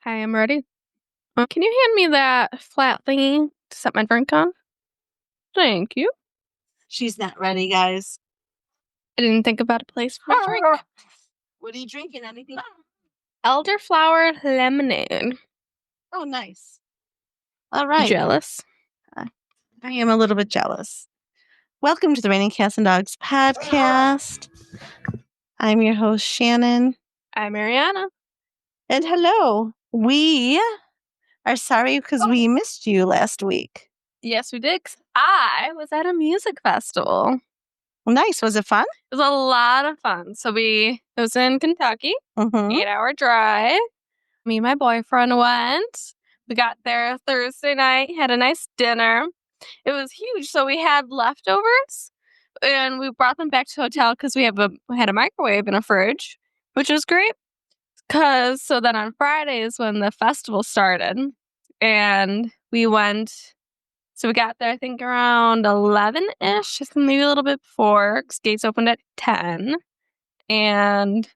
Hi, I'm ready. Can you hand me that flat thingy to set my drink on? Thank you. She's not ready, guys. I didn't think about a place for my drink. What are you drinking? Anything? Elderflower lemonade. Oh, nice. All right. Jealous? I am a little bit jealous. Welcome to the Raining Cats and Dogs podcast. I'm your host, Shannon. I'm Arianna. And hello. We are sorry because we missed you last week. Yes, we did. 'Cause I was at a music festival. Nice. Was it fun? It was a lot of fun. It was in Kentucky, 8-hour drive. Me and my boyfriend went. We got there Thursday night, had a nice dinner. It was huge. So we had leftovers and we brought them back to the hotel because we had a microwave and a fridge, which was great. So then on Friday is when the festival started and we went. So we got there, I think around 11-ish, maybe a little bit before, because gates opened at 10. And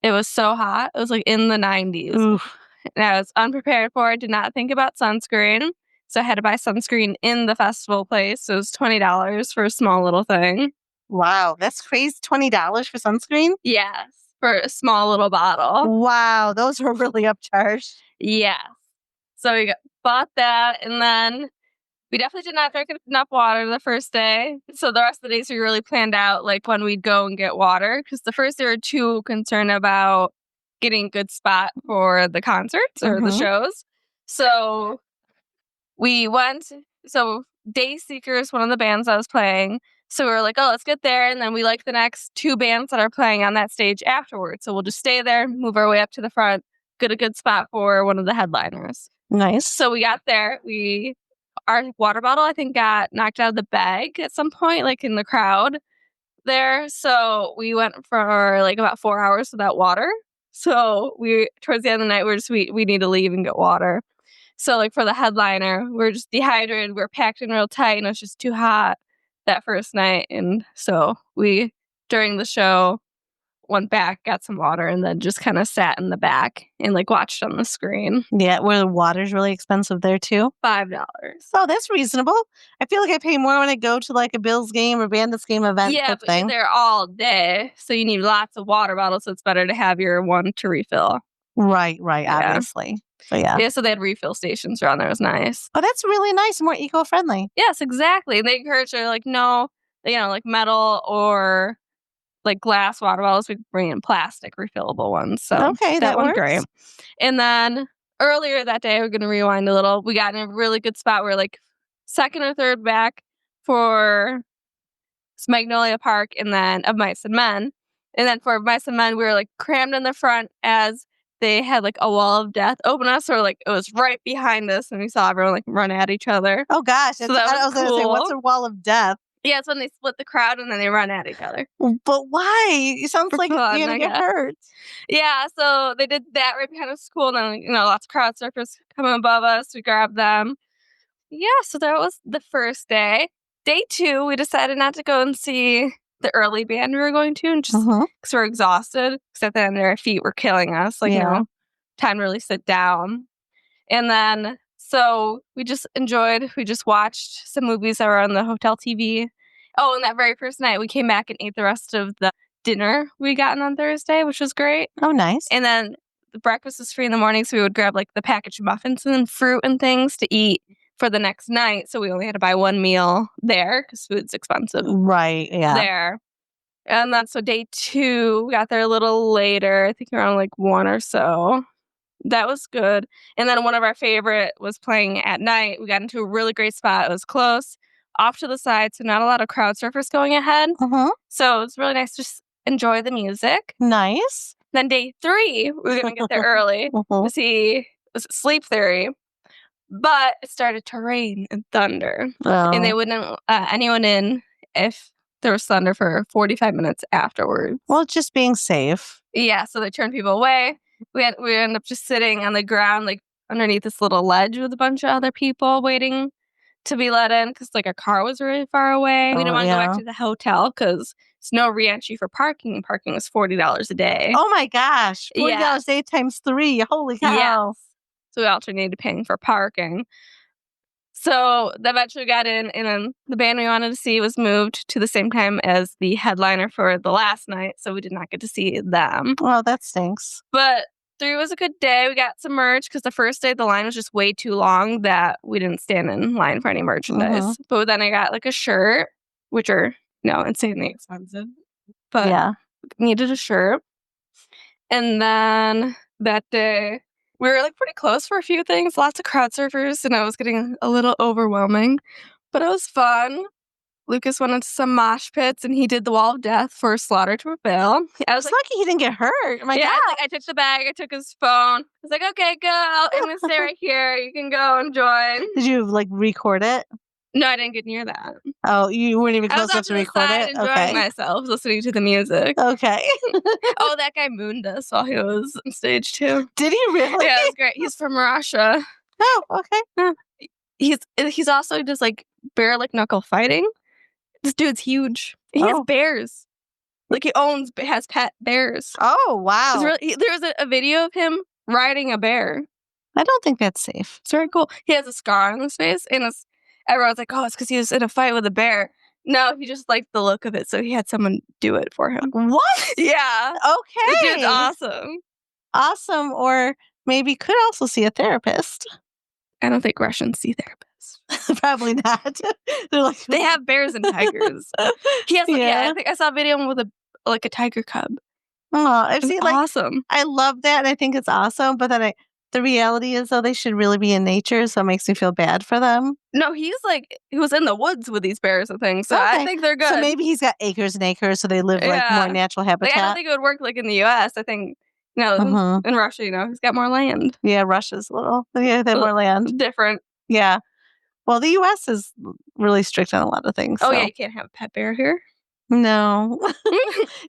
it was so hot. It was like in the 90s. Oof. And I was unprepared for it. Did not think about sunscreen. So I had to buy sunscreen in the festival place. So it was $20 for a small little thing. Wow. That's crazy. $20 for sunscreen? Yes. For a small little bottle. Wow. Those were really upcharged. Yes. So we bought that. And then we definitely did not drink enough water the first day. So the rest of the days we really planned out like when we'd go and get water. Because the first day we were too concerned about getting a good spot for the concerts or the shows. So we went. So Day Seekers, one of the bands I was playing. So we were like, oh, let's get there. And then we like the next two bands that are playing on that stage afterwards. So we'll just stay there, move our way up to the front, get a good spot for one of the headliners. Nice. So we got there. Our water bottle, I think, got knocked out of the bag at some point, like in the crowd there. So we went for like about 4 hours without water. So towards the end of the night, we need to leave and get water. So like for the headliner, we're just dehydrated. We're packed in real tight, and it was just too hot that first night. And so we, during the show, went back, got some water, and then just kind of sat in the back and like watched on the screen. Yeah, where the water's really expensive there too. $5. Oh, that's reasonable. I feel like I pay more when I go to like a Bills game or Bandits game event. Yeah, but you're there all day, so you need lots of water bottles. So it's better to have your one to refill. Right, Yeah. obviously. So yeah. Yeah, so they had refill stations around there. It was nice. Oh, that's really nice, more eco-friendly. Yes, exactly. And they encourage her like no, like metal or like glass water bottles. We bring in plastic refillable ones. So okay, that went works. great. And then earlier that day, we're gonna rewind a little. We got in a really good spot. We're like second or third back for Magnolia Park, and then of Mice and Men. And then for Mice and Men, we were like crammed in the front as they had like a wall of death open us, or like it was right behind us, and we saw everyone like run at each other. Oh gosh, so that was I was gonna say, what's a wall of death? Yeah, it's when they split the crowd and then they run at each other. But why? It sounds like you're gonna get hurt. Yeah, so they did that right behind us school, and then lots of crowd surfers coming above us. We grabbed them. Yeah, so that was the first day. Day 2, we decided not to go and see the early band we were going to, and just because we're exhausted, because at the end our feet were killing us. Time to really sit down. And then, so we just watched some movies that were on the hotel TV. Oh, and that very first night, we came back and ate the rest of the dinner we gotten on Thursday, which was great. Oh, nice. And then the breakfast was free in the morning, so we would grab like the packaged muffins and fruit and things to eat for the next night. So we only had to buy one meal there because food's expensive. Right, yeah. There. And then, so day 2, we got there a little later, I think around like 1 or so. That was good. And then one of our favorite was playing at night. We got into a really great spot. It was close, off to the side, so not a lot of crowd surfers going ahead. So it was really nice to just enjoy the music. Nice. Then day 3, we were going to get there early to see Sleep Theory. But it started to rain and thunder. And they wouldn't anyone in if there was thunder for 45 minutes afterwards. Well, just being safe. Yeah, so they turned people away. We ended up just sitting on the ground, like underneath this little ledge with a bunch of other people waiting to be let in because like our car was really far away. We didn't want to go back to the hotel because it's no re-entry for parking. Parking was $40 a day. Oh my gosh, $40 a day times 3. Holy cow! Yes. so we alternated paying for parking. So eventually we got in, and then the band we wanted to see was moved to the same time as the headliner for the last night, so we did not get to see them. Well, that stinks. But 3 was a good day. We got some merch because the first day the line was just way too long that we didn't stand in line for any merchandise. But then I got like a shirt, which are insanely expensive, but Yeah. needed a shirt. And then that day we were like pretty close for a few things, lots of crowd surfers, and it was getting a little overwhelming, but it was fun. Lucas went into some mosh pits and he did the wall of death for Slaughter to Prevail. I was It's lucky he didn't get hurt. Oh my God. I took the bag, I took his phone. I was like, okay, go. I'm gonna stay right here. You can go and join. Did you like record it? No, I didn't get near that. Oh, you weren't even I was close enough off to to the record side it? enjoying Okay. myself, listening to the music. Okay. Oh, that guy mooned us while he was on stage too. Did he really? Yeah, it was great. He's from Russia. Oh, okay. He's also just like bare like knuckle fighting. This dude's huge. He has bears. Like he has pet bears. Oh, wow. There was a video of him riding a bear. I don't think that's safe. It's very cool. He has a scar on his face, and everyone's like, oh, it's because he was in a fight with a bear. No, he just liked the look of it, so he had someone do it for him. What? Yeah. Okay. The dude's awesome. Awesome, or maybe could also see a therapist. I don't think Russians see therapists. Probably not. They're like they have bears and tigers. He has, I think I saw a video with a tiger cub. Oh, I've seen awesome. I love that, and I think it's awesome. But then the reality is, though, they should really be in nature, so it makes me feel bad for them. No, he was in the woods with these bears and things, so I think they're good. So maybe he's got acres and acres, so they live like more natural habitat. I don't think it would work like in the U.S. I think in Russia, he's got more land. Yeah, Russia's they have more land. Different. Yeah. Well, the U.S. is really strict on a lot of things. Oh, yeah, you can't have a pet bear here. No.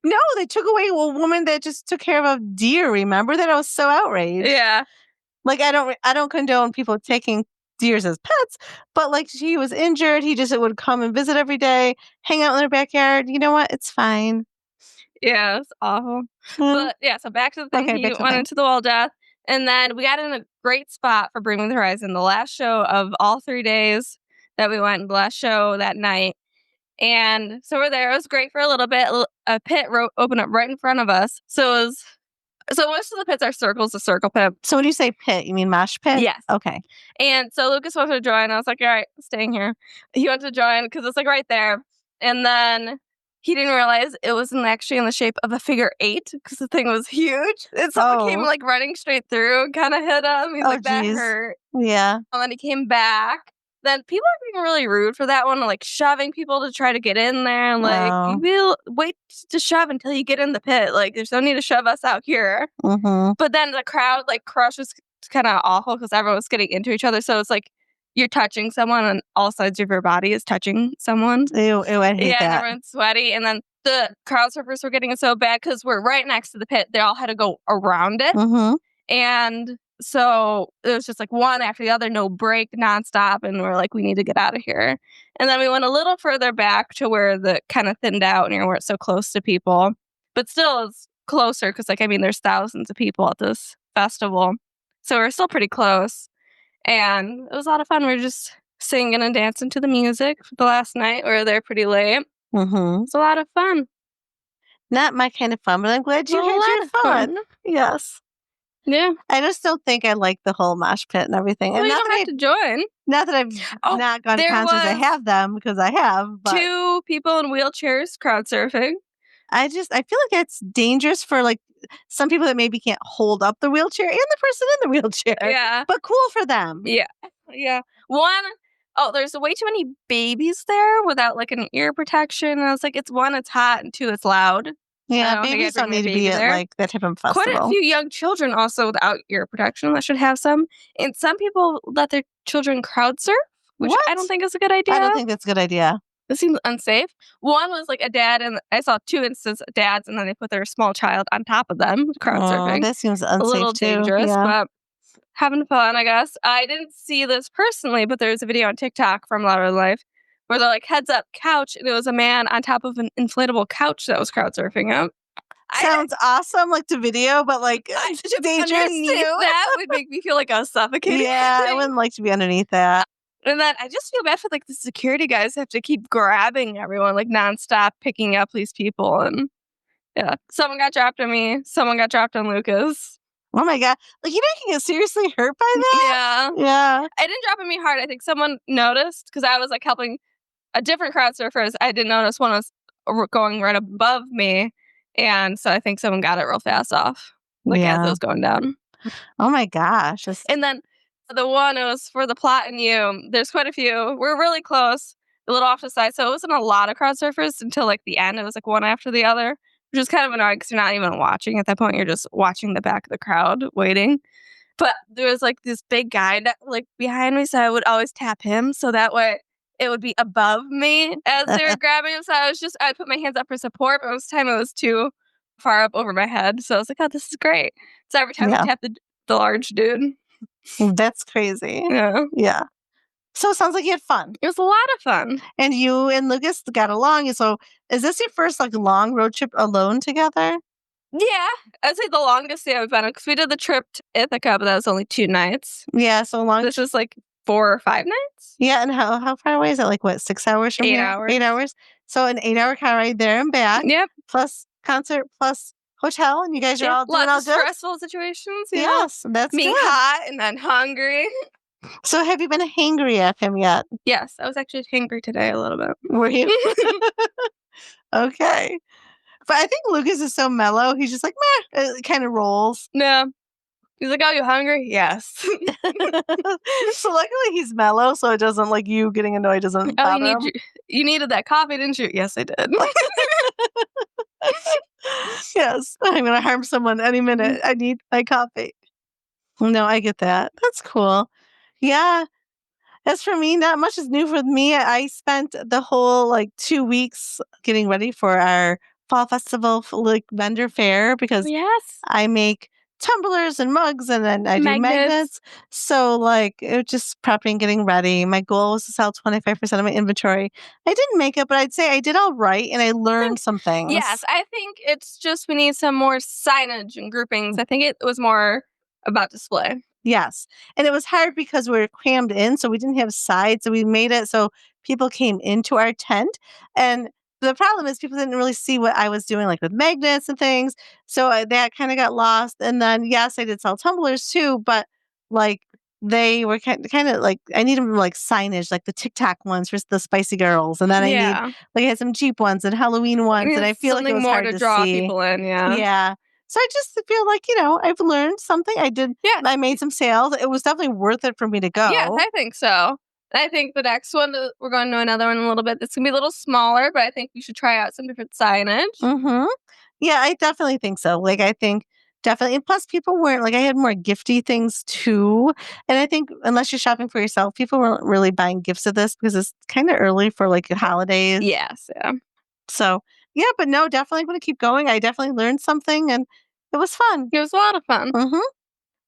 No, they took away a woman that just took care of a deer, remember that? I was so outraged. Yeah. Like, I don't condone people taking deers as pets, but like she was injured. He just would come and visit every day, hang out in their backyard. You know what? It's fine. Yeah, it's awful. But yeah, so back to the thing. He went into the wall of death. And then we got in a great spot for Bring Me the Horizon, the last show of all 3 days that we went, the last show that night. And so we're there. It was great for a little bit. A pit opened up right in front of us. So most of the pits are circles, a circle pit. So when you say pit, you mean mosh pit? Yes. Okay. And so Lucas wanted to join. I was like, all right, staying here. He wanted to join because it's like right there. And then he didn't realize it wasn't actually in the shape of a figure 8 because the thing was huge. And someone came like running straight through and kind of hit him. He's like, that hurt. Yeah. And then he came back. Then people are being really rude for that one, like shoving people to try to get in there. Like, we'll wait to shove until you get in the pit. Like, there's no need to shove us out here. But then the crowd, like, crush was kind of awful because everyone was getting into each other. So it's like you're touching someone and all sides of your body is touching someone. Ew, I hate that. And everyone's sweaty. And then the crowd surfers were getting so bad because we're right next to the pit. They all had to go around it. And so it was just like one after the other, no break, nonstop. And we're like, we need to get out of here. And then we went a little further back to where the kind of thinned out near where it's so close to people. But still it's closer because, there's thousands of people at this festival. So we're still pretty close. And it was a lot of fun. We were just singing and dancing to the music for the last night. We were there pretty late. It was a lot of fun. Not my kind of fun, but I'm glad you had your fun. Yes. Yeah. I just don't think I like the whole mosh pit and everything. Well, and you don't have to join. Not that I've not gone to concerts. I have them because I have. But 2 people in wheelchairs crowd surfing. I feel like that's dangerous for some people that maybe can't hold up the wheelchair and the person in the wheelchair. Yeah. But cool for them. Yeah. Yeah. There's way too many babies there without an ear protection. And I was like, it's hot, and 2, it's loud. Yeah, babies don't need to be at that type of festival. Quite a few young children also without ear protection that should have some. And some people let their children crowd surf, which I don't think is a good idea. I don't think that's a good idea. It seems unsafe. One was a dad, and I saw 2 instances of dads, and then they put their small child on top of them crowd surfing. That seems unsafe, a little dangerous, but having fun, I guess. I didn't see this personally, but there's a video on TikTok from Relive where they're heads up couch, and it was a man on top of an inflatable couch that was crowd surfing up. sounds awesome, like, to video, but, like, dangerous underneath too. that would make me feel like I was suffocating. Yeah, I wouldn't like to be underneath that. And then I just feel bad for like the security guys who have to keep grabbing everyone like nonstop, picking up these people. And yeah, someone got dropped on me. Someone got dropped on Lucas. Oh my god. Like, you know you can get seriously hurt by that? Yeah. Yeah. I didn't drop on me hard. I think someone noticed because I was like helping a different crowd surfers. I didn't notice one was going right above me. And so I think someone got it real fast off, like as it Yeah. was going down. Oh my gosh. And then the one it was for the plot and you. There's quite a few. We're really close, a little off the side, so it wasn't a lot of crowd surfers until like the end. It was like one after the other, which is kind of annoying because you're not even watching at that point. You're just watching the back of the crowd waiting. But there was like this big guy that, like behind me, so I would always tap him so that way it would be above me as they were grabbing him. So I put my hands up for support, but most of the time it was too far up over my head. So I was like, oh, this is great. So every time I Yeah. tap the large dude. That's crazy. Yeah. Yeah. So it sounds like you had fun. It was a lot of fun. And you and Lucas got along. So is this your first like long road trip alone together? Yeah. I'd say the longest day I've been on because we did the trip to Ithaca, but that was only 2 nights. Yeah, so long. This is like 4 or 5 nights. Yeah, and how far away is it? Like what, 6 hours from 8 here? hours. 8 hours. So an 8-hour car ride there and back. Yep. Plus concert plus hotel, and you guys are all doing lots all of good. stressful situations. You know? Yes, that's Being good. hot and then hungry. So have you been hangry at him yet? Yes, I was actually hangry today a little bit. Were you? Okay. But I think Lucas is so mellow. He's just like, meh, it kind of rolls. No. He's like, oh, you hungry? Yes. So luckily he's mellow, so it doesn't like you getting annoyed doesn't bother him. You needed that coffee, didn't you? Yes, I did. Yes, I'm gonna harm someone any minute. I need my coffee. No, I get that. That's cool. Yeah. As for me, not much is new for me. I spent the whole like 2 weeks getting ready for our fall festival like vendor fair because Yes. I make tumblers and mugs and then I do magnets. So like it was just prepping, getting ready. My goal was to sell 25% of my inventory. I didn't make it, but I'd say I did all right and I learned some things. Yes, I think it's just we need some more signage and groupings. I think it was more about display. Yes. And it was hard because we were crammed in, so we didn't have sides. So we made it so people came into our tent. And the problem is people didn't really see what I was doing, like with magnets and things. So that kind of got lost. And then, yes, I did sell tumblers too, but like they were kind of like, I need them like signage, like the TikTok ones for the spicy girls. And then I need, like, I had some Jeep ones and Halloween ones. And I feel like it was more hard to to draw see. people in. Yeah. Yeah. So I just feel like, I've learned something. I did. Yeah. I made some sales. It was definitely worth it for me to go. Yes, I think so. I think the next one, we're going to another one in a little bit. It's going to be a little smaller, but I think we should try out some different signage. Mm-hmm. Yeah, I definitely think so. Like, I think definitely. And plus, people weren't, like, I had more gifty things too. And I think unless you're shopping for yourself, people weren't really buying gifts of this because it's kind of early for, like, holidays. Yes, yeah. So, yeah, but no, definitely going to keep going. I definitely learned something and it was fun. It was a lot of fun. Mm-hmm.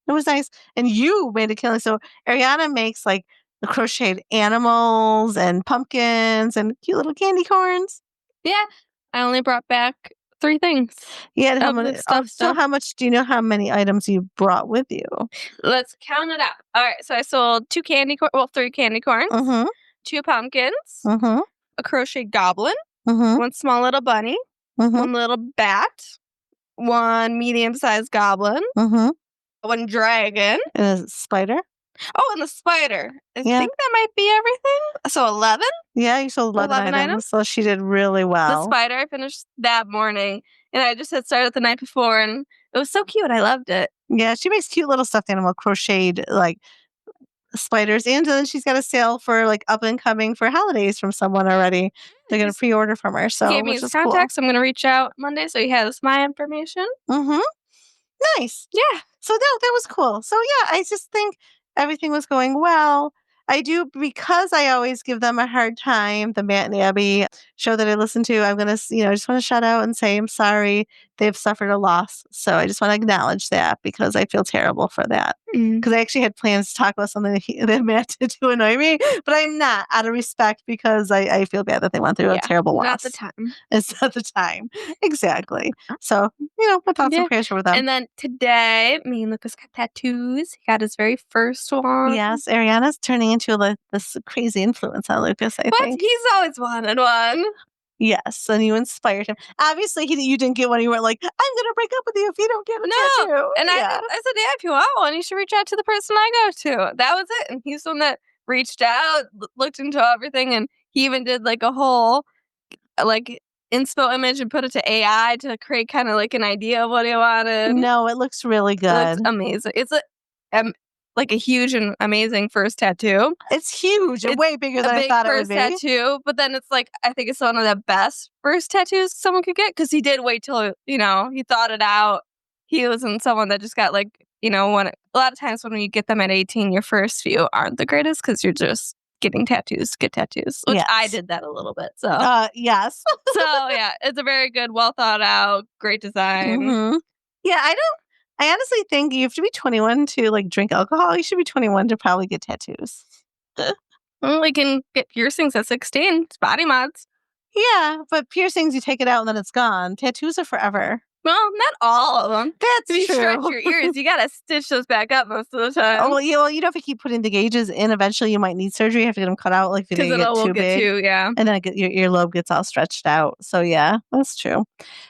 It was nice. And you made a killing. So Arianna makes like the crocheted animals and pumpkins and cute little candy corns. Yeah. I only brought back 3 things. Yeah. And how many, so how much do you know how many items you brought with you? Let's count it out. All right. So I sold 3 candy corns, Mm-hmm. 2 pumpkins, Mm-hmm. a crochet goblin, Mm-hmm. 1 small little bunny, Mm-hmm. 1 little bat, 1 medium-sized goblin, Mm-hmm. 1 dragon. And a spider. Oh, and the spider. I think that might be everything. So 11? Yeah, you sold 11 items. So she did really well. The spider I finished that morning. And I just had started the night before. And it was so cute. I loved it. Yeah, she makes cute little stuffed animal crocheted like spiders. And then she's got a sale for like up and coming for holidays from someone already. They're going to pre-order from her. So gave me his contacts. Cool. I'm going to reach out Monday so he has my information. Mm-hmm. Nice. Yeah. So that was cool. So yeah, I just think everything was going well. I do, because I always give them a hard time, the Matt and Abby show that I listen to, I'm going to, just want to shout out and say I'm sorry they've suffered a loss. So I just want to acknowledge that because I feel terrible for that. Because I actually had plans to talk about something that Matt did to annoy me, but I'm not, out of respect, because I feel bad that they went through a terrible loss. Not the time. It's not the time. Exactly. So, my thoughts and prayers are with them. And then today, me and Lucas got tattoos. He got his very first one. Yes, Arianna's turning into this crazy influence on Lucas, I think. He's always wanted one. Yes, and you inspired him. Obviously, you didn't get one. You weren't like, I'm going to break up with you if you don't get a tattoo. And I said, yeah, if you want one, you should reach out to the person I go to. That was it. And he's the one that reached out, looked into everything, and he even did like a whole inspo image and put it to AI to create kind of like an idea of what he wanted. No, it looks really good. It looks amazing. It's like a huge and amazing first tattoo. It's huge. It's way bigger than I thought it would be. First tattoo, but then it's like, I think it's one of the best first tattoos someone could get, because he did wait till, he thought it out. He wasn't someone that just got a lot of times when you get them at 18, your first few aren't the greatest because you're just getting tattoos to get tattoos, which I did that a little bit. So, yes. So, yeah, it's a very good, well thought out, great design. Mm-hmm. Yeah, I honestly think you have to be 21 to drink alcohol. You should be 21 to probably get tattoos. Well, we can get piercings at 16. It's body mods. Yeah, but piercings, you take it out and then it's gone. Tattoos are forever. Well, not all of them. That's true. If you stretch your ears, you gotta stitch those back up most of the time. Oh, well, you have to keep putting the gauges in. Eventually, you might need surgery. You have to get them cut out, if they get too big. And then your earlobe gets all stretched out. So, yeah, that's true.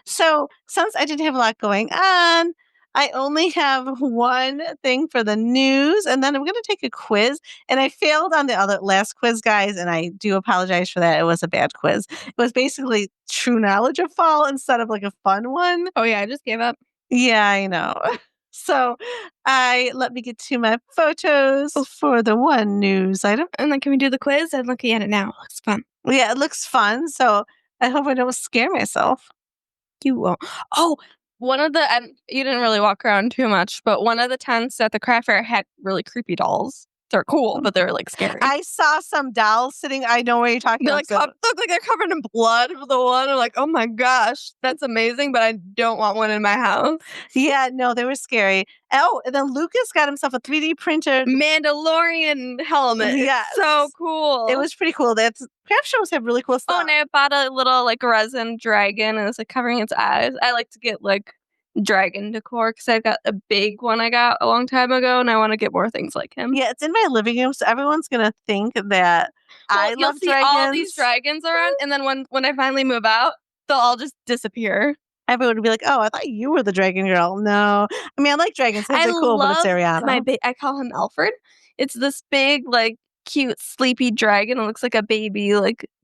So, since I didn't have a lot going on, I only have one thing for the news, and then I'm going to take a quiz. And I failed on the last quiz, guys, and I do apologize for that. It was a bad quiz. It was basically true knowledge of fall instead of a fun one. Oh, yeah, I just gave up. Yeah, I know. So let me get to my photos for the one news item. And then can we do the quiz? I'm looking at it now. It looks fun. Yeah, it looks fun. So I hope I don't scare myself. You won't. Oh, one of the, you didn't really walk around too much, but one of the tents at the craft fair had really creepy dolls. They're cool, but they're scary. I saw some dolls sitting. I know what you're talking about. They look like they're covered in blood for the one. I'm like, oh my gosh, that's amazing, but I don't want one in my house. Yeah, no, they were scary. Oh, and then Lucas got himself a 3D printed Mandalorian helmet. Yeah, so cool. It was pretty cool. Craft shows have really cool stuff. Oh, and I bought a little resin dragon, and it's covering its eyes. I like to get dragon decor because I've got a big one I got a long time ago, and I want to get more things like him. Yeah, it's in my living room, so everyone's gonna think that I love dragons. All these dragons around, and then when I finally move out, they'll all just disappear. Everyone would be like, "Oh, I thought you were the dragon girl." No, I mean I like dragons. They're cool, but it's Arianna. I call him Alfred. It's this big, cute, sleepy dragon. It looks like a baby,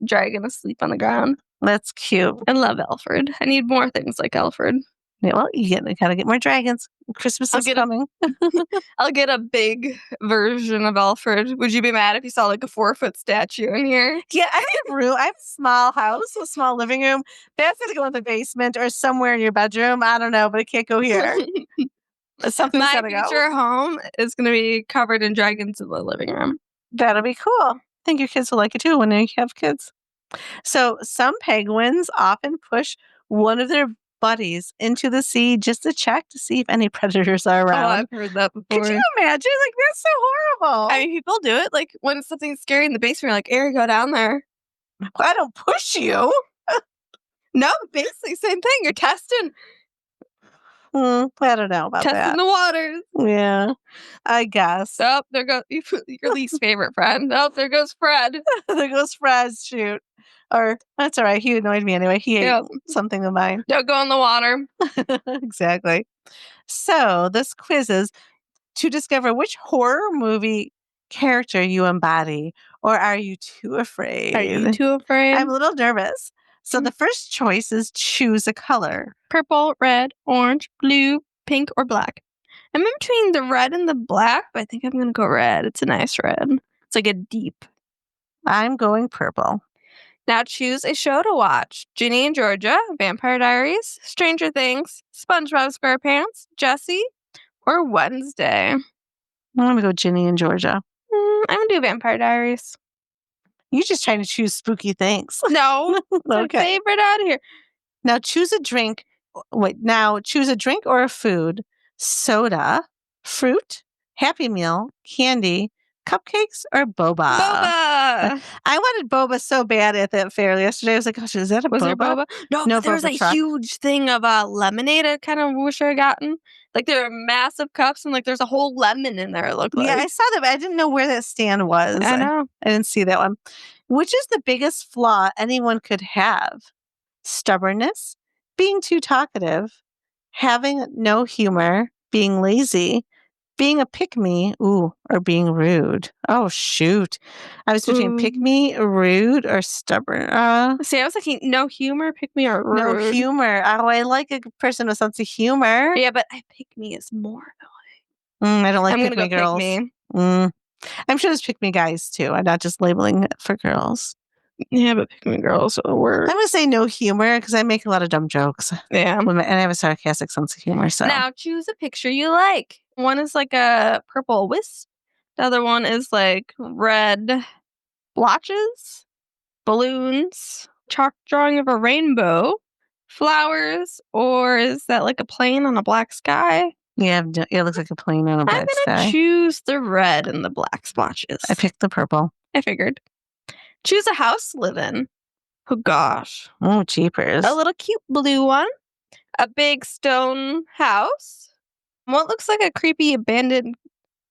dragon asleep on the ground. That's cute. I love Alfred. I need more things like Alfred. Yeah, well, you gotta get more dragons. Christmas is coming. I'll get a big version of Alfred. Would you be mad if you saw a 4-foot statue in here? Yeah, I have room. I have a small house, a small living room. That's gonna go in the basement or somewhere in your bedroom. I don't know, but it can't go here. Something's gotta go. My future home is gonna be covered in dragons in the living room. That'll be cool. I think your kids will like it too when you have kids. So some penguins often push one of their buddies into the sea just to check to see if any predators are around. Oh, I've heard that before. Could you imagine? That's so horrible. I mean, people do it. When something's scary in the basement, you're Ari, go down there. I don't push you. No, basically same thing. You're testing. I don't know about testing the waters. Yeah, I guess. Oh, there goes your least favorite friend. Oh, there goes Fred. There goes Fred. Shoot. Or, that's all right. He annoyed me anyway. He ate something of mine. Don't go in the water. Exactly. So, this quiz is to discover which horror movie character you embody, or are you too afraid? Are you too afraid? I'm a little nervous. So, the first choice is choose a color. Purple, red, orange, blue, pink, or black. I'm in between the red and the black, but I think I'm going to go red. It's a nice red. It's a deep. I'm going purple. Now choose a show to watch. Ginny and Georgia, Vampire Diaries, Stranger Things, SpongeBob SquarePants, Jessie, or Wednesday. I'm going to go Ginny and Georgia. I'm going to do Vampire Diaries. You're just trying to choose spooky things. No. It's my favorite out of here. Now choose a drink Wait, now choose a drink or a food. Soda, fruit, Happy Meal, candy, cupcakes, or boba. Boba. I wanted boba so bad at that fair yesterday. I was like, gosh, is that a Was boba? there boba? No, No, there was boba a truck. huge thing of lemonade. I kind of wish I had gotten. Like there are massive cups and like there's a whole lemon in there. It looked like. Yeah, I saw that, but I didn't know where that stand was. I know. I didn't see that one. Which is the biggest flaw anyone could have? Stubbornness, being too talkative, having no humor, being lazy, being a pick-me, or being rude. Oh, shoot. I was between pick-me, rude, or stubborn. See, I was thinking no humor, pick me, or rude. No humor. Oh, I like a person with sense of humor. Yeah, but I pick me is more I don't like I'm gonna pick-me go girls. pick me. I'm sure there's pick-me guys, too. I'm not just labeling it for girls. Yeah, but pick me girls are worse. I'm going to say no humor because I make a lot of dumb jokes. Yeah. And I have a sarcastic sense of humor. So now choose a picture you like. One is like a purple wisp. The other one is like red blotches, balloons, chalk drawing of a rainbow, flowers, or is that like a plane on a black sky? Yeah, it looks like a plane on a black I'm gonna sky. choose the red and the black splotches. I picked the purple. I figured. Choose a house to live in. Oh gosh. Oh, jeepers. A little cute blue one. A big stone house. What looks like a creepy abandoned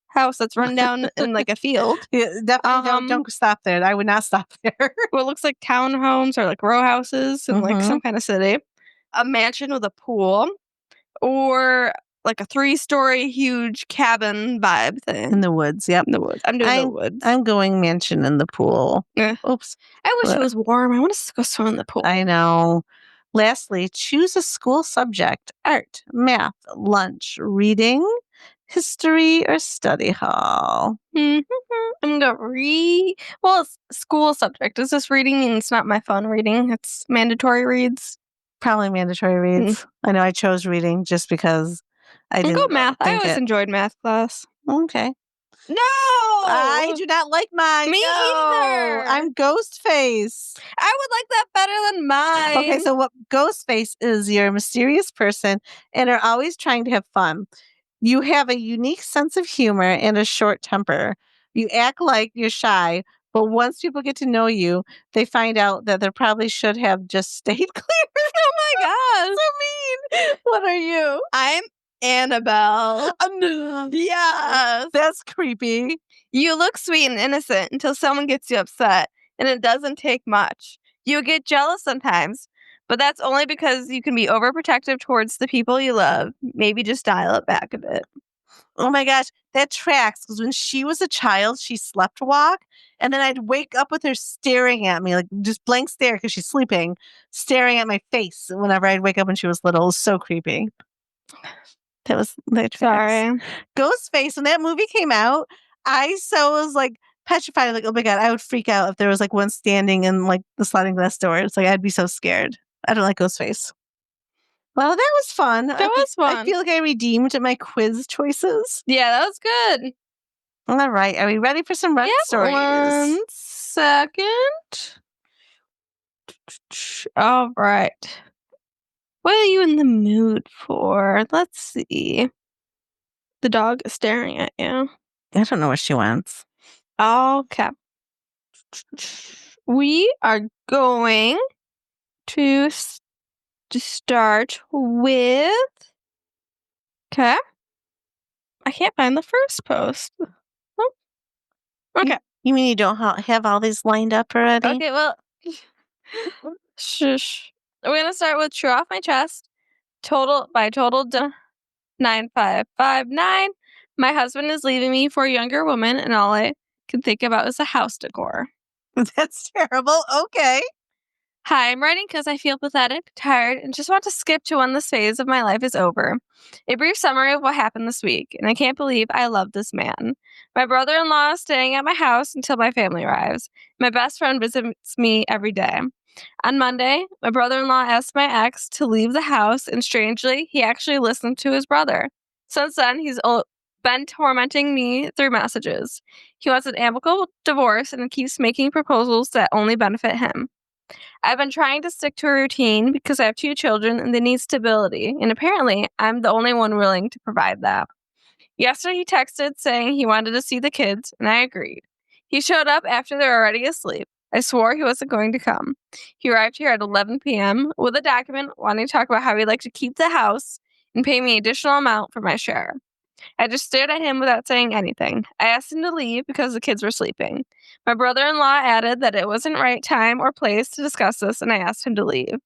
house that's run down in like a field. Yeah, definitely don't stop there. I would not stop there. What looks like townhomes or like row houses in like some kind of city. A mansion with a pool. Or like a 3-story huge cabin vibe thing. In the woods, yep. In the woods. I'm doing the woods. I'm going mansion in the pool. Oops. I wish it was warm. I want to go swim in the pool. I know. Lastly, choose a school subject. Art, math, lunch, reading, history, or study hall. I'm going to read. Well, it's school subject. Is this reading? And it's not my fun reading. It's mandatory reads. Probably mandatory reads. I know I chose reading just because I didn't go math. I always enjoyed math class. Okay. No! I do not like mine. Me either. I'm Ghostface. I would like that better than mine. Okay, so what Ghostface is, you're a mysterious person and are always trying to have fun. You have a unique sense of humor and a short temper. You act like you're shy, but once people get to know you, they find out that they probably should have just stayed clear. Oh my gosh. So mean. What are you? I'm Annabelle. Yes. That's creepy. You look sweet and innocent until someone gets you upset, and it doesn't take much. You get jealous sometimes, but that's only because you can be overprotective towards the people you love. Maybe just dial it back a bit. Oh my gosh, that tracks. Because when she was a child, she slept walk. And then I'd wake up with her staring at me, like just blank stare because she's sleeping, staring at my face whenever I'd wake up when she was little. It was so creepy. That tracks. Sorry. Ghostface, when that movie came out, I was like petrified. Like, oh my God, I would freak out if there was like one standing in like the sliding glass door. It's like, I'd be so scared. I don't like Ghostface. Well, that was fun. I feel like I redeemed my quiz choices. Yeah, that was good. All right. Are we ready for some run stories? 1 second. All right. What are you in the mood for? Let's see. The dog is staring at you. I don't know what she wants. Okay. We are going to start with. Okay. I can't find the first post. Oh. Okay. You mean you don't have all these lined up already? Okay, well. Shush. We're going to start with True Off My Chest. Total 9559. My husband is leaving me for a younger woman, and all I can think about is a house decor. That's terrible. Okay. Hi, I'm writing because I feel pathetic, tired, and just want to skip to when this phase of my life is over. A brief summary of what happened this week, and I can't believe I love this man. My brother-in-law is staying at my house until my family arrives. My best friend visits me every day. On Monday, my brother-in-law asked my ex to leave the house, and strangely, he actually listened to his brother. Since then, he's been tormenting me through messages. He wants an amicable divorce and keeps making proposals that only benefit him. I've been trying to stick to a routine because I have 2 children and they need stability, and apparently I'm the only one willing to provide that. Yesterday he texted saying he wanted to see the kids, and I agreed. He showed up after they were already asleep. I swore he wasn't going to come. He arrived here at 11 p.m. with a document wanting to talk about how he'd like to keep the house and pay me additional amount for my share. I just stared at him without saying anything. I asked him to leave because the kids were sleeping. My brother-in-law added that it wasn't right time or place to discuss this, and I asked him to leave.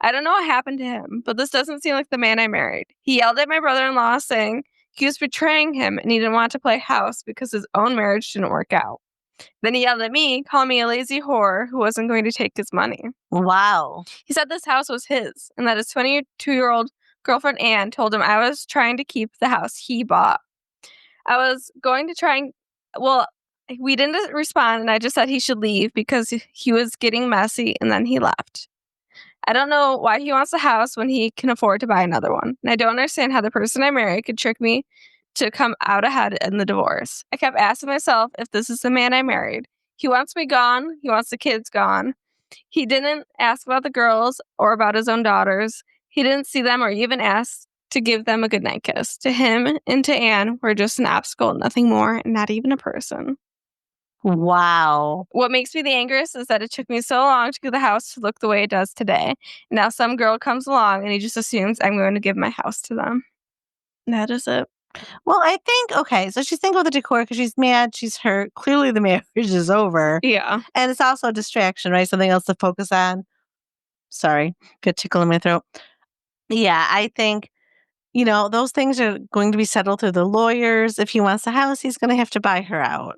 I don't know what happened to him, but this doesn't seem like the man I married. He yelled at my brother-in-law saying he was betraying him and he didn't want to play house because his own marriage didn't work out. Then he yelled at me, calling me a lazy whore who wasn't going to take his money. Wow. He said this house was his and that his 22-year-old girlfriend Anne told him I was trying to keep the house he bought. I was going to try and, we didn't respond, and I just said he should leave because he was getting messy, and then he left. I don't know why he wants the house when he can afford to buy another one, and I don't understand how the person I married could trick me to come out ahead in the divorce. I kept asking myself if this is the man I married. He wants me gone. He wants the kids gone. He didn't ask about the girls or about his own daughters. He didn't see them or even ask to give them a goodnight kiss. To him and to Anne, we're just an obstacle, nothing more, and not even a person. Wow. What makes me the angriest is that it took me so long to get the house to look the way it does today. Now some girl comes along and he just assumes I'm going to give my house to them. That is it. Well, I think, okay, so she's thinking about the decor because she's mad, she's hurt. Clearly the marriage is over. Yeah. And it's also a distraction, right? Something else to focus on. Sorry, good tickle in my throat. Yeah, I think, those things are going to be settled through the lawyers. If he wants the house, he's going to have to buy her out.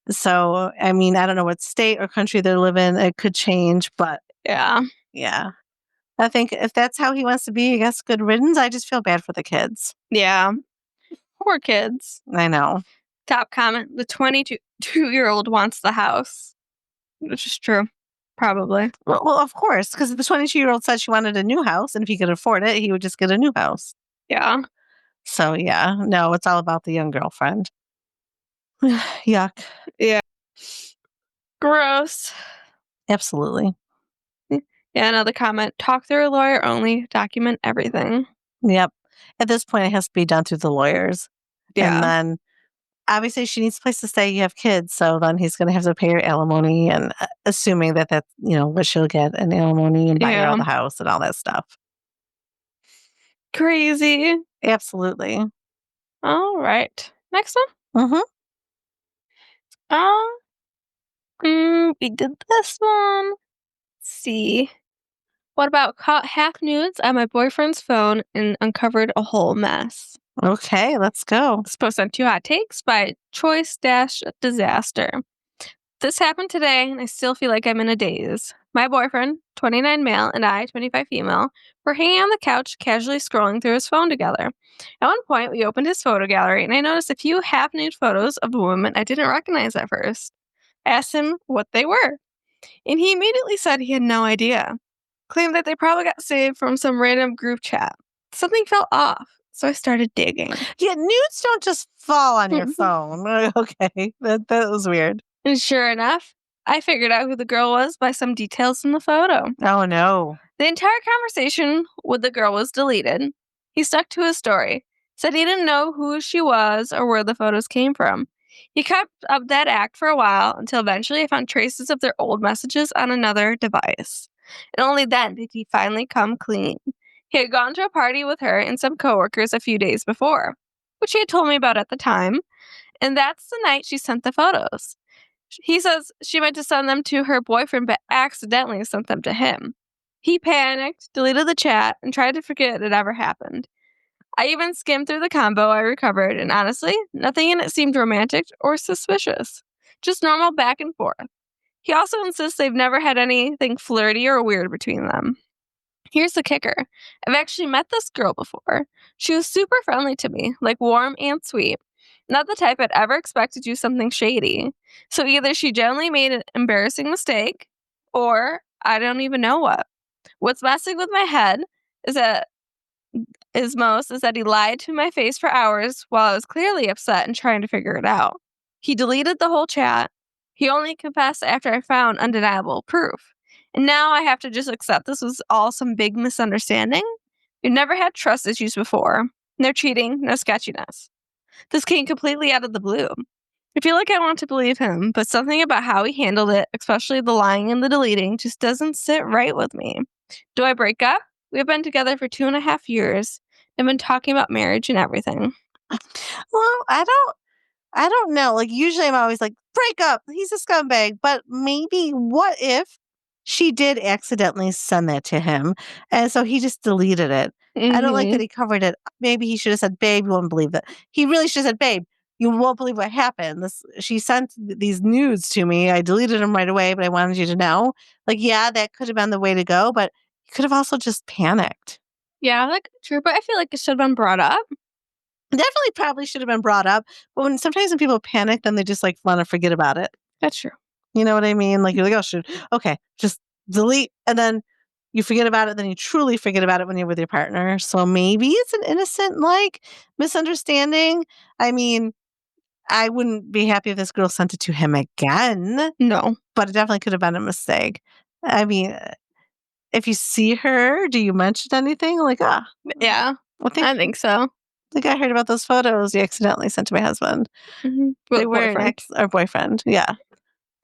So, I mean, I don't know what state or country they live in. It could change, but Yeah. yeah. I think if that's how he wants to be, I guess good riddance. I just feel bad for the kids. Yeah. Poor kids. I know. Top comment, the 22-year-old wants the house. Which is true. Probably. Well, of course, because the 22-year-old said she wanted a new house, and if he could afford it, he would just get a new house. Yeah. So, yeah, no, it's all about the young girlfriend. Yuck. Yeah. Gross. Absolutely. Yeah, another comment. Talk through a lawyer only. Document everything. Yep. At this point, it has to be done through the lawyers. Yeah. And then, obviously, she needs a place to stay. You have kids, so then he's going to have to pay her alimony, and assuming that that's, what she'll get, an alimony, and buy her out of the house and all that stuff. Crazy. Absolutely. All right. Next one. Mm-hmm. We did this one. Let's see. What about caught half nudes on my boyfriend's phone and uncovered a whole mess? Okay, let's go. This post on 2 Hot Takes by Choice-Disaster. This happened today, and I still feel like I'm in a daze. My boyfriend, 29 male, and I, 25 female, were hanging on the couch, casually scrolling through his phone together. At one point, we opened his photo gallery, and I noticed a few half-nude photos of a woman I didn't recognize at first. I asked him what they were, and he immediately said he had no idea. Claimed that they probably got saved from some random group chat. Something felt off, so I started digging. Yeah, nudes don't just fall on your phone. Okay, that was weird. And sure enough, I figured out who the girl was by some details in the photo. Oh, no. The entire conversation with the girl was deleted. He stuck to his story, said he didn't know who she was or where the photos came from. He kept up that act for a while until eventually I found traces of their old messages on another device. And only then did he finally come clean. He had gone to a party with her and some coworkers a few days before, which he had told me about at the time, and that's the night she sent the photos. He says she meant to send them to her boyfriend, but accidentally sent them to him. He panicked, deleted the chat, and tried to forget it ever happened. I even skimmed through the combo I recovered, and honestly, nothing in it seemed romantic or suspicious. Just normal back and forth. He also insists they've never had anything flirty or weird between them. Here's the kicker. I've actually met this girl before. She was super friendly to me, like warm and sweet. Not the type I'd ever expect to do something shady. So either she generally made an embarrassing mistake, or I don't even know what. What's messing with my head is that he lied to my face for hours while I was clearly upset and trying to figure it out. He deleted the whole chat. He only confessed after I found undeniable proof. And now I have to just accept this was all some big misunderstanding. We've never had trust issues before. No cheating, no sketchiness. This came completely out of the blue. I feel like I want to believe him, but something about how he handled it, especially the lying and the deleting, just doesn't sit right with me. Do I break up? We've been together for 2.5 years. I've been talking about marriage and everything. Well, I don't know. Like, usually I'm always like, break up. He's a scumbag. But maybe what if she did accidentally send that to him? And so he just deleted it. I don't like that Mm-hmm. he covered it. Maybe he should have said, babe, you won't believe it. He really should have said, babe, you won't believe what happened. She sent these nudes to me. I deleted them right away, but I wanted you to know. Like, yeah, that could have been the way to go, but he could have also just panicked. Yeah, like true, but I feel like it should have been brought up. Definitely probably should have been brought up. But sometimes when people panic, then they just like want to forget about it. That's true. You know what I mean? Like, you're like, oh, shoot. Okay, just delete. And then you forget about it. Then you truly forget about it when you're with your partner. So maybe it's an innocent, like, misunderstanding. I mean, I wouldn't be happy if this girl sent it to him again, No. but it definitely could have been a mistake. I mean, if you see her, do you mention anything? Like, Yeah, I I think so. think I heard about those photos you accidentally sent to my husband. Mm-hmm. They With were an boyfriend. ex or boyfriend. Yeah.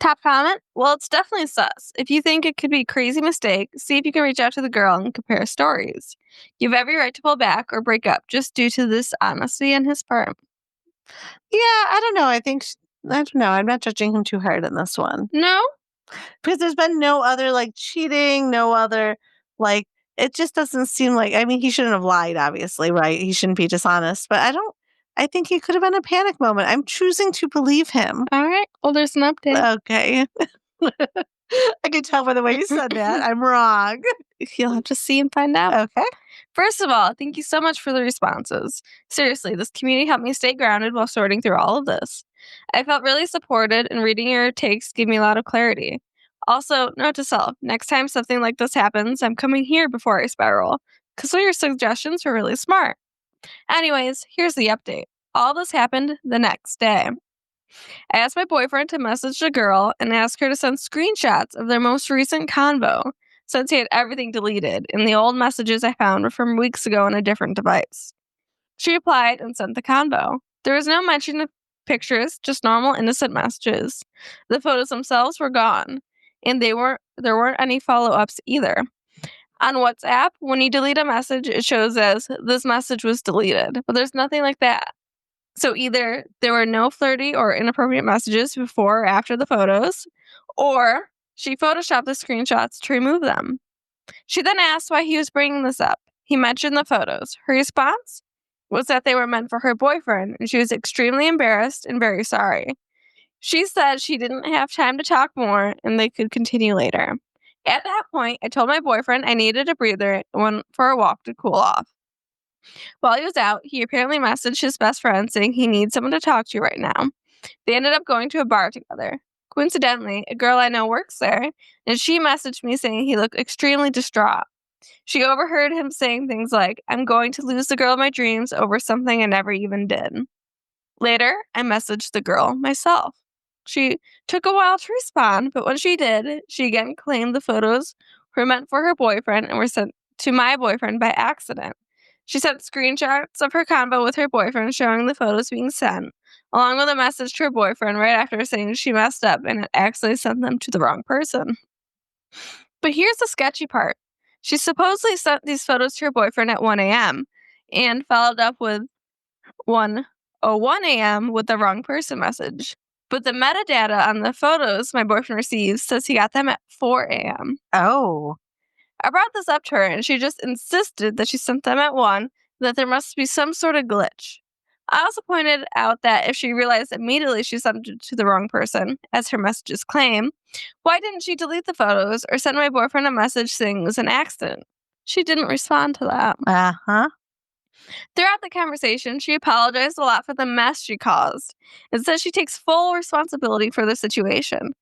Top comment? Well, it's definitely sus. If you think it could be a crazy mistake, see if you can reach out to the girl and compare stories. You have every right to pull back or break up just due to this honesty on his part. Yeah, I don't know. I don't know. I'm not judging him too hard in this one No? because there's been no other like cheating, no other like it just doesn't seem like. I mean, he shouldn't have lied, obviously, right? He shouldn't be dishonest, but I don't. I think he could have been a panic moment. I'm choosing to believe him. All right. Well, there's an update. Okay. I can tell by the way you said that. I'm wrong. You'll have to see and find out. Okay. First of all, thank you so much for the responses. Seriously, this community helped me stay grounded while sorting through all of this. I felt really supported, and reading your takes gave me a lot of clarity. Also, note to self, next time something like this happens, I'm coming here before I spiral, because all your suggestions were really smart. Anyways, here's the update. All this happened the next day. I asked my boyfriend to message the girl and ask her to send screenshots of their most recent convo, since he had everything deleted, and the old messages I found were from weeks ago on a different device. She replied and sent the convo. There was no mention of pictures, just normal innocent messages. The photos themselves were gone, and there weren't any follow-ups either. On WhatsApp, when you delete a message, it shows as this message was deleted, but there's nothing like that. So either there were no flirty or inappropriate messages before or after the photos, or she photoshopped the screenshots to remove them. She then asked why he was bringing this up. He mentioned the photos. Her response was that they were meant for her boyfriend, and she was extremely embarrassed and very sorry. She said she didn't have time to talk more and they could continue later. At that point, I told my boyfriend I needed a breather and went for a walk to cool off. While he was out, he apparently messaged his best friend saying he needs someone to talk to right now. They ended up going to a bar together. Coincidentally, a girl I know works there, and she messaged me saying he looked extremely distraught. She overheard him saying things like, I'm going to lose the girl of my dreams over something I never even did. Later, I messaged the girl myself. She took a while to respond, but when she did, she again claimed the photos were meant for her boyfriend and were sent to my boyfriend by accident. She sent screenshots of her convo with her boyfriend showing the photos being sent, along with a message to her boyfriend right after saying she messed up and had accidentally sent them to the wrong person. But here's the sketchy part. She supposedly sent these photos to her boyfriend at 1 a.m. and followed up with 1:01 a.m. with the wrong person message. But the metadata on the photos my boyfriend receives says he got them at 4 a.m. Oh. I brought this up to her, and she just insisted that she sent them at 1, that there must be some sort of glitch. I also pointed out that if she realized immediately she sent it to the wrong person, as her messages claim, why didn't she delete the photos or send my boyfriend a message saying it was an accident? She didn't respond to that. Uh-huh. Throughout the conversation, she apologized a lot for the mess she caused and says she takes full responsibility for the situation.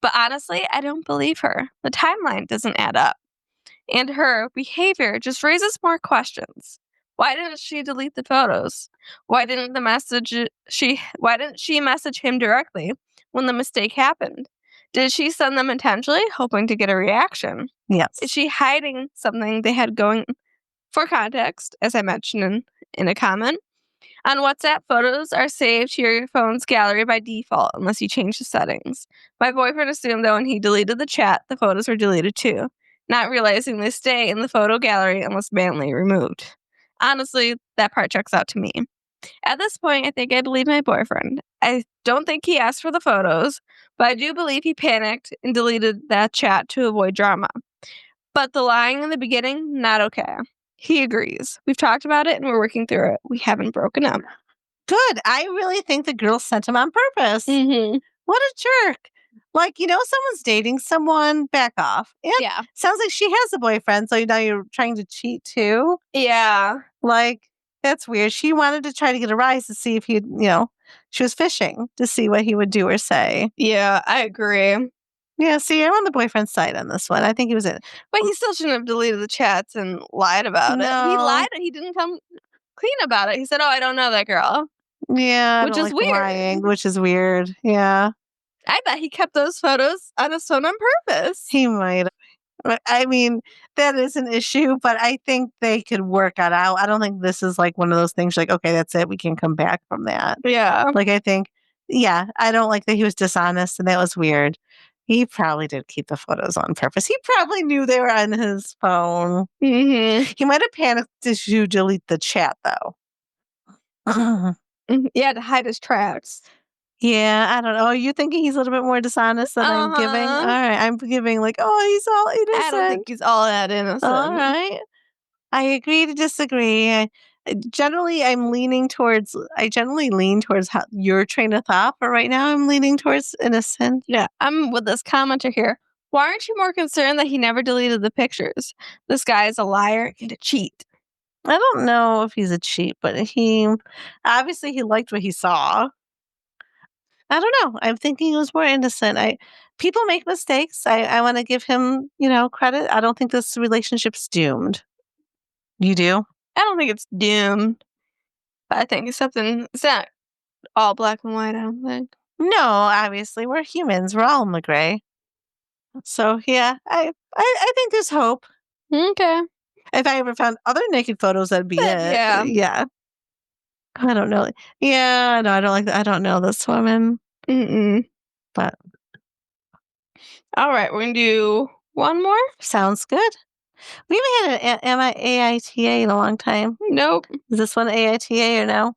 But honestly, I don't believe her. The timeline doesn't add up. And her behavior just raises more questions. Why didn't she delete the photos? Why didn't she message him directly when the mistake happened? Did she send them intentionally, hoping to get a reaction? Yes. Is she hiding something they had going? For context, as I mentioned in a comment, on WhatsApp, photos are saved to your phone's gallery by default unless you change the settings. My boyfriend assumed that when he deleted the chat, the photos were deleted too, not realizing they stay in the photo gallery unless manually removed. Honestly, that part checks out to me. At this point, I think I believe my boyfriend. I don't think he asked for the photos, but I do believe he panicked and deleted that chat to avoid drama. But the lying in the beginning, not okay. He agrees. We've talked about it and we're working through it. We haven't broken up. Good. I really think the girl sent him on purpose. Mm-hmm. What a jerk. Like, someone's dating someone, back off. And Yeah. sounds like she has a boyfriend, so now you're trying to cheat too. Yeah. Like, that's weird. She wanted to try to get a rise to see if he'd, she was fishing to see what he would do or say. Yeah, I agree. Yeah, see, I'm on the boyfriend's side on this one. I think he was it. But he still shouldn't have deleted the chats and lied about it. He No. lied and he didn't come clean about it. He said, "Oh, I don't know that girl." Yeah, Which I don't is like weird. lying, which is weird. Yeah. I bet he kept those photos on his phone on purpose. He might. I mean, that is an issue, but I think they could work it out. I don't think this is like one of those things like, okay, that's it. We can come back from that. Yeah. Like, I think, I don't like that he was dishonest and that was weird. He probably did keep the photos on purpose. He probably knew they were on his phone. Mm-hmm. He might have panicked to delete the chat, though. Yeah, to hide his tracks. Yeah, I don't know. Are you thinking he's a little bit more dishonest than I'm giving? All right, I'm giving like, oh, he's all innocent. I don't think he's all that innocent. All right. I agree to disagree. I generally lean towards how your train of thought, but right now I'm leaning towards innocent. Yeah, I'm with this commenter here. Why aren't you more concerned that he never deleted the pictures? This guy is a liar and a cheat. I don't know if he's a cheat, but he liked what he saw. I don't know. I'm thinking he was more innocent. People make mistakes. I want to give him, credit. I don't think this relationship's doomed. You do? I don't think it's doomed. But I think it's not all black and white, I don't think. No, obviously. We're humans. We're all in the gray. So yeah, I think there's hope. Okay. If I ever found other naked photos, that'd be it. Yeah. Yeah. I don't know. Yeah, no, I don't like that. I don't know this woman. But all right, we're gonna do one more. Sounds good. We haven't had an AITA in a long time. Nope. Is this one AITA or no?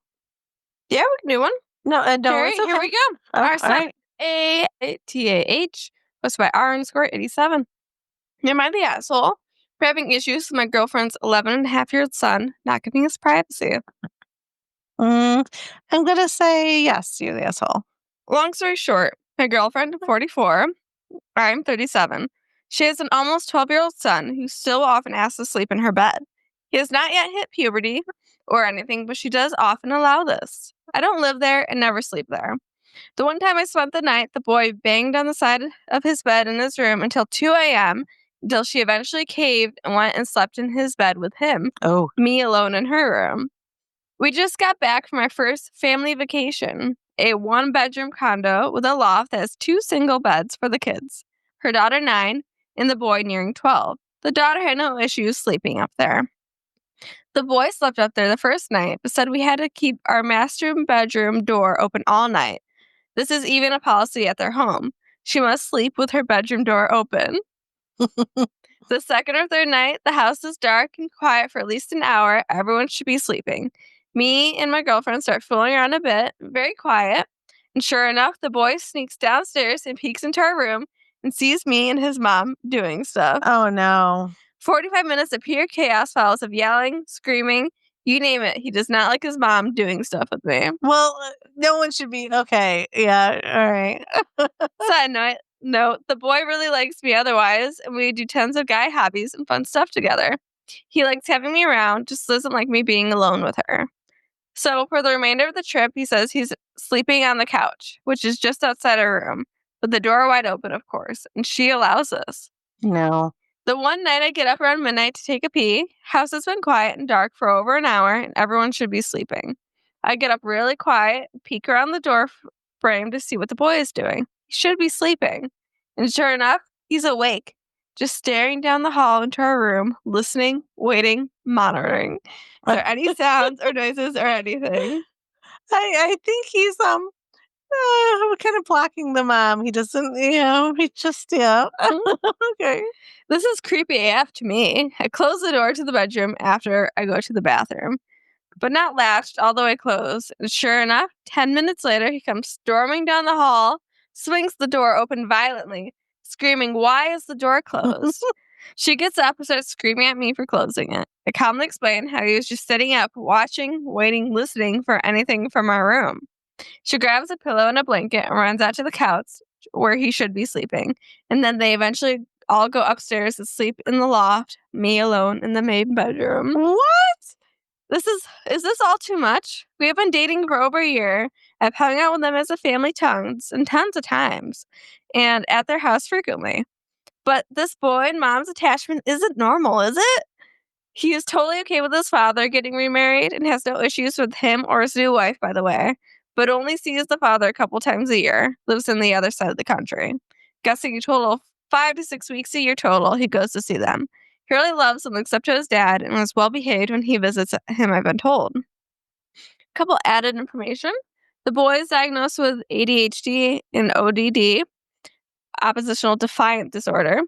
Yeah, we can do one. No, no. Carrie, It's okay. here we go. Oh, Our son, right. ATAH, posted by R_87. Am I the asshole for having issues with my girlfriend's 11-and-a-half-year-old son not giving us privacy? I'm going to say yes, you're the asshole. Long story short, my girlfriend, 44, I'm 37. She has an almost 12-year-old son who still often asks to sleep in her bed. He has not yet hit puberty or anything, but she does often allow this. I don't live there and never sleep there. The one time I spent the night, the boy banged on the side of his bed in his room until 2 a.m., until she eventually caved and went and slept in his bed with him. Oh. Me alone in her room. We just got back from our first family vacation, a 1-bedroom condo with a loft that has 2 single beds for the kids, her daughter 9 and the boy nearing 12. The daughter had no issues sleeping up there. The boy slept up there the first night, but said we had to keep our master bedroom door open all night. This is even a policy at their home. She must sleep with her bedroom door open. The second or third night, the house is dark and quiet for at least an hour. Everyone should be sleeping. Me and my girlfriend start fooling around a bit, very quiet. And sure enough, the boy sneaks downstairs and peeks into our room and sees me and his mom doing stuff. Oh, no. 45 minutes of pure chaos follows of yelling, screaming, you name it. He does not like his mom doing stuff with me. Well, no one should be. Okay. Yeah. All right. Side note, the boy really likes me otherwise, and we do tons of guy hobbies and fun stuff together. He likes having me around, just doesn't like me being alone with her. So for the remainder of the trip, he says he's sleeping on the couch, which is just outside our room, with the door wide open, of course, and she allows us. No. The one night I get up around midnight to take a pee, house has been quiet and dark for over an hour, and everyone should be sleeping. I get up really quiet, peek around the door frame to see what the boy is doing. He should be sleeping. And sure enough, he's awake, just staring down the hall into our room, listening, waiting, monitoring. Is there any sounds or noises or anything? I think he's kind of blocking the mom. He doesn't, he just, yeah. Okay. This is creepy AF to me. I close the door to the bedroom after I go to the bathroom, but not latched all the way closed. And sure enough, 10 minutes later, he comes storming down the hall, swings the door open violently, screaming, "Why is the door closed?" She gets up and starts screaming at me for closing it. I calmly explain how he was just sitting up, watching, waiting, listening for anything from our room. She grabs a pillow and a blanket and runs out to the couch where he should be sleeping. And then they eventually all go upstairs to sleep in the loft, me alone in the main bedroom. What? Is this all too much? We have been dating for over a year. I've hung out with them as a family tons and tons of times, and at their house frequently. But this boy and mom's attachment isn't normal, is it? He is totally okay with his father getting remarried and has no issues with him or his new wife, by the way, but only sees the father a couple times a year, lives in the other side of the country. Guessing a total of 5 to 6 weeks a year total, he goes to see them. He really loves them except to his dad and is well behaved when he visits him, I've been told. Couple added information. The boy is diagnosed with ADHD and ODD, oppositional defiant disorder,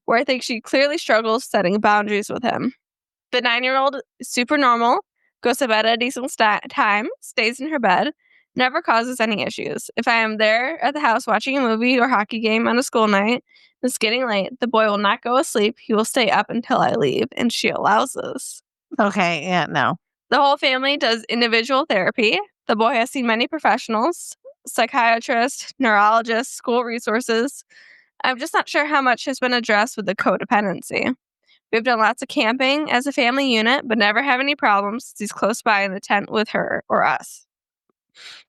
where I think she clearly struggles setting boundaries with him. The 9-year-old is super normal, goes to bed at a decent time, stays in her bed, never causes any issues. If I am there at the house watching a movie or hockey game on a school night, it's getting late, the boy will not go asleep. He will stay up until I leave, and she allows this. Okay, yeah, no. The whole family does individual therapy. The boy has seen many professionals, psychiatrists, neurologists, school resources. I'm just not sure how much has been addressed with the codependency. We've done lots of camping as a family unit, but never have any problems. He's close by in the tent with her or us.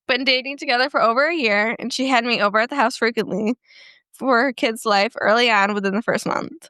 Been dating together for over a year, and she had me over at the house frequently for her kid's life early on within the first month.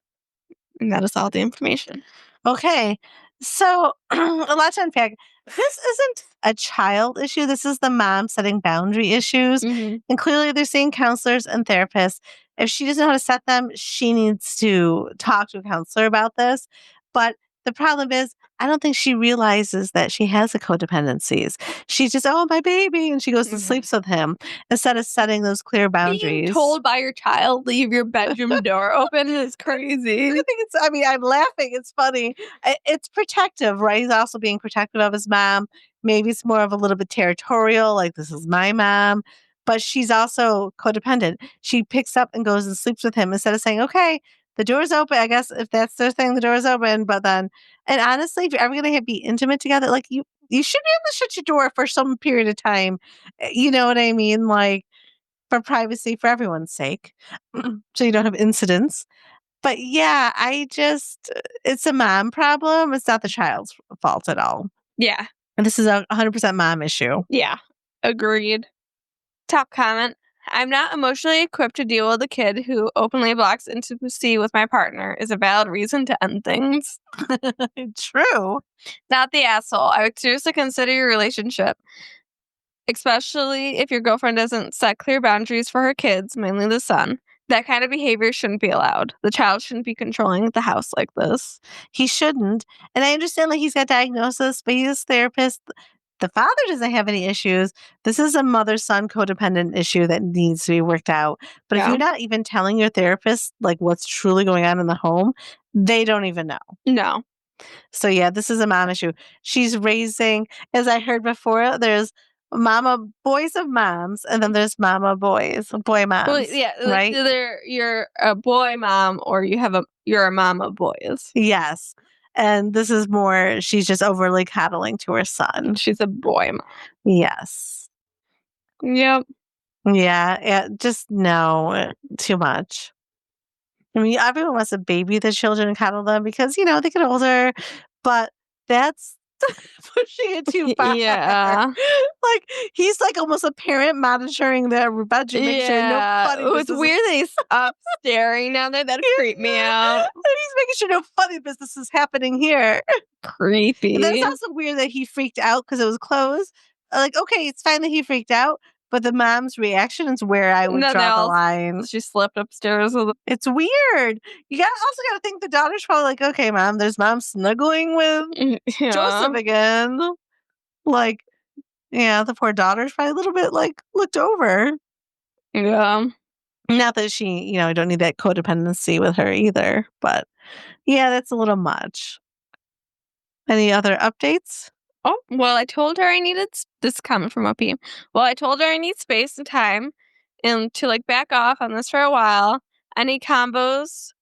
And that is all the information. Okay. So, a lot to unpack. This isn't a child issue. This is the mom setting boundary issues. Mm-hmm. And clearly, they're seeing counselors and therapists. If she doesn't know how to set them, she needs to talk to a counselor about this. But the problem is, I don't think she realizes that she has a codependencies. She's just, oh, my baby. And she goes and sleeps with him instead of setting those clear boundaries. Being told by your child, leave your bedroom door open is crazy. I'm laughing. It's funny. It's protective, right? He's also being protective of his mom. Maybe it's more of a little bit territorial, like this is my mom. But she's also codependent. She picks up and goes and sleeps with him instead of saying, okay, the door's open. I guess if that's their thing, the door's open. But then, and honestly, if you're ever going to be intimate together, like you should be able to shut your door for some period of time. You know what I mean? Like for privacy, for everyone's sake. So you don't have incidents. But yeah, it's a mom problem. It's not the child's fault at all. Yeah. And this is a 100% mom issue. Yeah. Agreed. Top comment. I'm not emotionally equipped to deal with a kid who openly blocks intimacy with my partner is a valid reason to end things. True. Not the asshole. I would seriously consider your relationship, especially if your girlfriend doesn't set clear boundaries for her kids, mainly the son. That kind of behavior shouldn't be allowed. The child shouldn't be controlling the house like this. He shouldn't. And I understand like he's got diagnosis, but he's a therapist. The father doesn't have any issues. This is a mother-son codependent issue that needs to be worked out. But if you're not even telling your therapist like what's truly going on in the home, they don't even know. No. So yeah, this is a mom issue. She's raising, as I heard before, there's mama boys of moms, and then there's mama boys, boy moms. Well, yeah, right? Either you're a boy mom or you're a mom of boys. Yes. And this is more, she's just overly coddling to her son. She's a boy mom. Yes. Yep. Yeah. Just no, too much. I mean, everyone wants to baby the children and coddle them because, they get older, but that's pushing it too far. Yeah. Like, he's like almost a parent monitoring their bedroom, make sure no funny business. It's weird that he's up staring down there. That creeped me out. And he's making sure no funny business is happening here. Creepy. And that's also weird that he freaked out because it was closed. Like, okay, it's fine that he freaked out, but the mom's reaction is where I would draw the line. She slipped upstairs. It's weird. You also got to think the daughter's probably like, okay, mom, there's mom snuggling with Joseph again. Like, yeah, the poor daughter's probably a little bit like looked over. Yeah. Not that she, don't need that codependency with her either, but yeah, that's a little much. Any other updates? Oh, well, I told her I needed this comment from OP. Well, I told her I need space and time and to like back off on this for a while. Any combos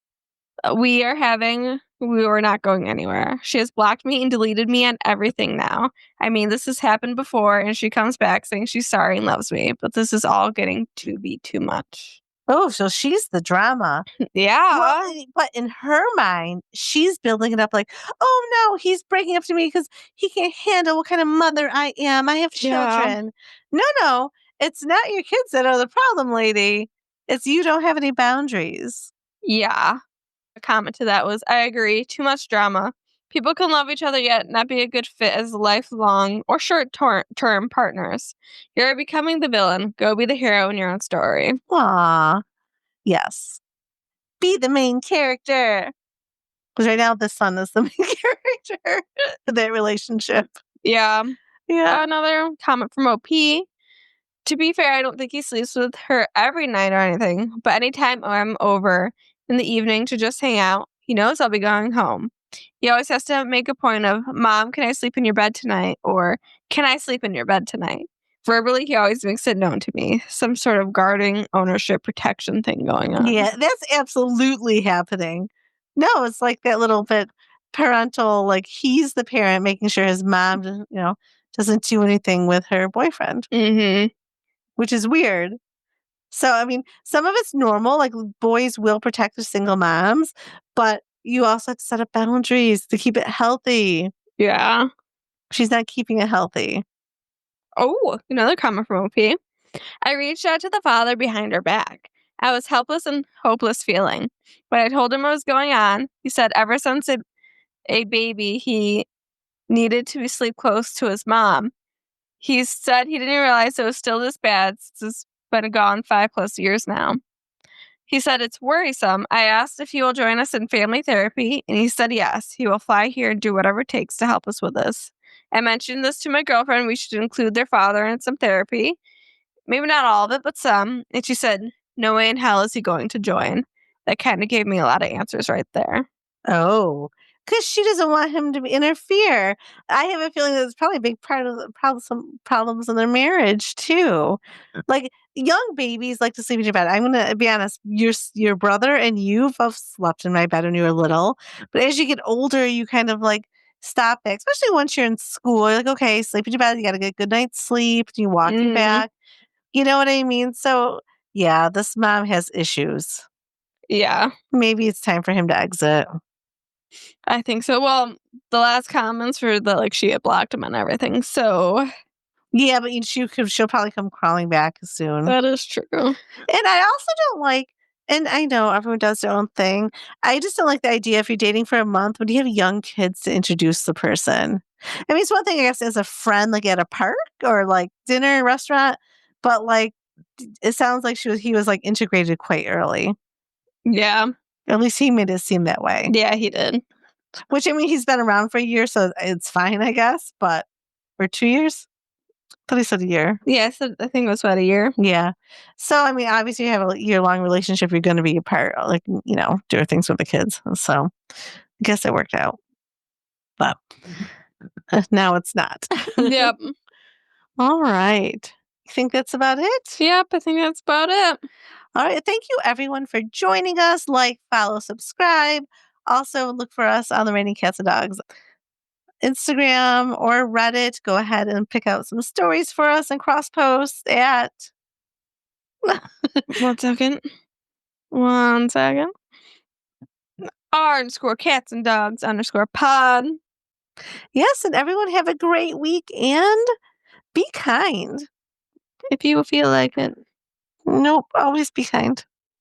we are having, we were not going anywhere. She has blocked me and deleted me on everything now. I mean, this has happened before, and she comes back saying she's sorry and loves me, but this is all getting to be too much. Oh, so she's the drama. Yeah. Well, but in her mind, she's building it up like, oh no, he's breaking up to me because he can't handle what kind of mother I am. I have children. No, it's not your kids that are the problem, lady. It's you don't have any boundaries. Yeah. A comment to that was, I agree, too much drama. People can love each other yet not be a good fit as lifelong or short-term partners. You're becoming the villain. Go be the hero in your own story. Aw, yes. Be the main character. Because right now the son is the main character of that relationship. Yeah. Yeah. Another comment from OP. To be fair, I don't think he sleeps with her every night or anything, but anytime I'm over in the evening to just hang out, he knows I'll be going home. He always has to make a point of, Mom, can I sleep in your bed tonight? Or, can I sleep in your bed tonight? Verbally, he always makes it known to me. Some sort of guarding, ownership, protection thing going on. Yeah, that's absolutely happening. No, it's like that little bit parental, like he's the parent making sure his mom, doesn't do anything with her boyfriend, which is weird. So, I mean, some of it's normal, like boys will protect their single moms, but you also have to set up boundaries to keep it healthy. Yeah. She's not keeping it healthy. Oh, another comment from OP. I reached out to the father behind her back. I was helpless and hopeless feeling. When I told him what was going on, he said ever since a baby, he needed to sleep close to his mom. He said he didn't realize it was still this bad since it's been gone 5+ years now. He said it's worrisome. I asked if he will join us in family therapy, and he said yes. He will fly here and do whatever it takes to help us with this. I mentioned this to my girlfriend. We should include their father in some therapy. Maybe not all of it, but some. And she said, no way in hell is he going to join. That kind of gave me a lot of answers right there. Oh, because she doesn't want him to interfere. I have a feeling that's probably a big part of some problems in their marriage too. Like young babies like to sleep in your bed. I'm gonna be honest. Your brother and you both slept in my bed when you were little, but as you get older, you kind of like stop it. Especially once you're in school, you're like, okay, sleep in your bed. You got to get a good night's sleep. You walking back. You know what I mean? So yeah, this mom has issues. Yeah. Maybe it's time for him to exit. I think so. Well, the last comments were that she had blocked him and everything. So yeah, but she'll probably come crawling back soon. That is true. And I also don't like, and I know everyone does their own thing. I just don't like the idea if you're dating for a month, when you have young kids to introduce the person. I mean, it's one thing, I guess, as a friend, like at a park or like dinner, restaurant, but it sounds like he was like integrated quite early. Yeah. At least he made it seem that way. Yeah, he did. Which, I mean, he's been around for a year, so it's fine, I guess. But for 2 years? I thought he said a year. Yeah, I think it was about a year. Yeah. So, I mean, obviously you have a year-long relationship. You're going to be apart, doing things with the kids. So, I guess it worked out. But now it's not. Yep. All right. You think that's about it? Yep, I think that's about it. All right. Thank you, everyone, for joining us. Like, follow, subscribe. Also, look for us on the Raining Cats and Dogs Instagram or Reddit. Go ahead and pick out some stories for us and cross post at 1 second. 1 second. _cats and dogs _pod. Yes, and everyone have a great week and be kind. If you feel like it. Nope, always be kind.